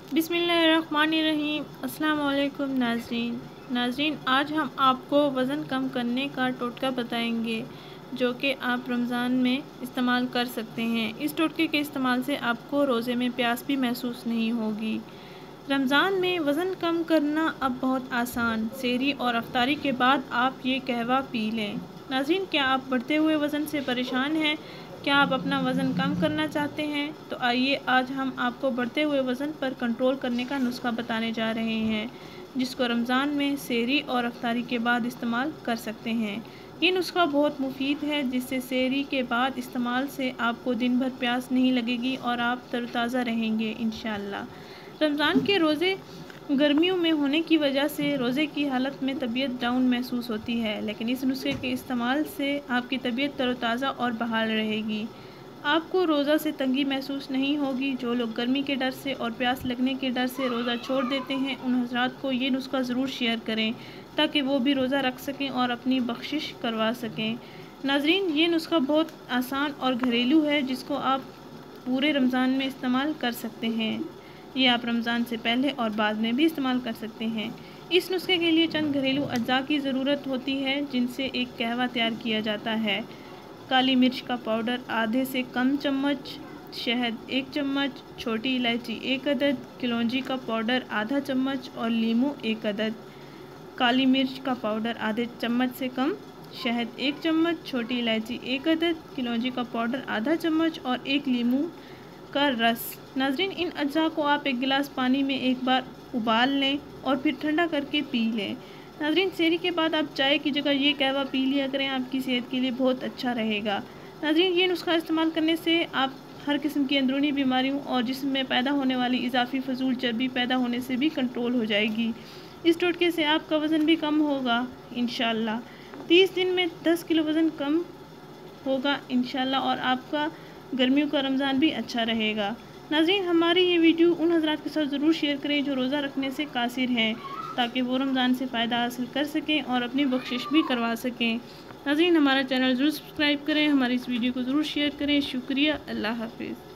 बिस्मिल्लाहिर्रहमानिर्रहीम। अस्सलाम वालेकुम नाज़रीन, आज हम आपको वज़न कम करने का टोटका बताएंगे जो कि आप रमज़ान में इस्तेमाल कर सकते हैं। इस टोटके के इस्तेमाल से आपको रोज़े में प्यास भी महसूस नहीं होगी। रमज़ान में वज़न कम करना अब बहुत आसान। सहरी और अफ्तारी के बाद आप ये कहवा पी लें। नाज़रीन, क्या आप बढ़ते हुए वज़न से परेशान हैं? क्या आप अपना वज़न कम करना चाहते हैं? तो आइए आज हम आपको बढ़ते हुए वज़न पर कंट्रोल करने का नुस्खा बताने जा रहे हैं, जिसको रमज़ान में सहरी और अफ्तारी के बाद इस्तेमाल कर सकते हैं। ये नुस्खा बहुत मुफीद है, जिससे सहरी के बाद इस्तेमाल से आपको दिन भर प्यास नहीं लगेगी और आप तरोताज़ा रहेंगे इंशाअल्लाह। रमज़ान के रोज़े गर्मियों में होने की वजह से रोज़े की हालत में तबीयत डाउन महसूस होती है, लेकिन इस नुस्खे के इस्तेमाल से आपकी तबीयत तरोताज़ा और बहाल रहेगी। आपको रोज़ा से तंगी महसूस नहीं होगी। जो लोग गर्मी के डर से और प्यास लगने के डर से रोज़ा छोड़ देते हैं, उन हज़रात को ये नुस्खा ज़रूर शेयर करें ताकि वो भी रोज़ा रख सकें और अपनी बख्शिश करवा सकें। नाज़रीन, ये नुस्खा बहुत आसान और घरेलू है, जिसको आप पूरे रमज़ान में इस्तेमाल कर सकते हैं। ये आप रमज़ान से पहले और बाद में भी इस्तेमाल कर सकते हैं। इस नुस्खे के लिए चंद घरेलू अज्जा की ज़रूरत होती है, जिनसे एक कहवा तैयार किया जाता है। काली मिर्च का पाउडर आधे से कम चम्मच, शहद 1 चम्मच, छोटी इलायची 1 अदद, कलौंजी का पाउडर आधा चम्मच और लीमू 1 अदद। काली मिर्च का पाउडर आधे चम्मच से कम, शहद 1 चम्मच, छोटी इलायची 1 अदद, कलौंजी का पाउडर आधा चम्मच और 1 लीमू का रस। नाज़रीन, इन अज्जा को आप 1 गिलास पानी में एक बार उबाल लें और फिर ठंडा करके पी लें। नाज़रीन, सहरी के बाद आप चाय की जगह ये कहवा पी लिया करें, आपकी सेहत के लिए बहुत अच्छा रहेगा। नाज़रीन, ये नुस्खा इस्तेमाल करने से आप हर किस्म की अंदरूनी बीमारियों और जिस्म में पैदा होने वाली इजाफी फजूल चर्बी पैदा होने से भी कंट्रोल हो जाएगी। इस टोटके से आपका वज़न भी कम होगा इंशाअल्लाह। 30 दिन में 10 किलो वज़न कम होगा इंशाअल्लाह और आपका गर्मियों का रमज़ान भी अच्छा रहेगा। नाज़रीन, हमारी ये वीडियो उन हज़रात के साथ ज़रूर शेयर करें जो रोज़ा रखने से कासिर हैं, ताकि वो रमज़ान से फ़ायदा हासिल कर सकें और अपनी बख्शिश भी करवा सकें। नाज़रीन, हमारा चैनल ज़रूर सब्सक्राइब करें, हमारी इस वीडियो को ज़रूर शेयर करें। शुक्रिया। अल्लाह हाफ़िज़।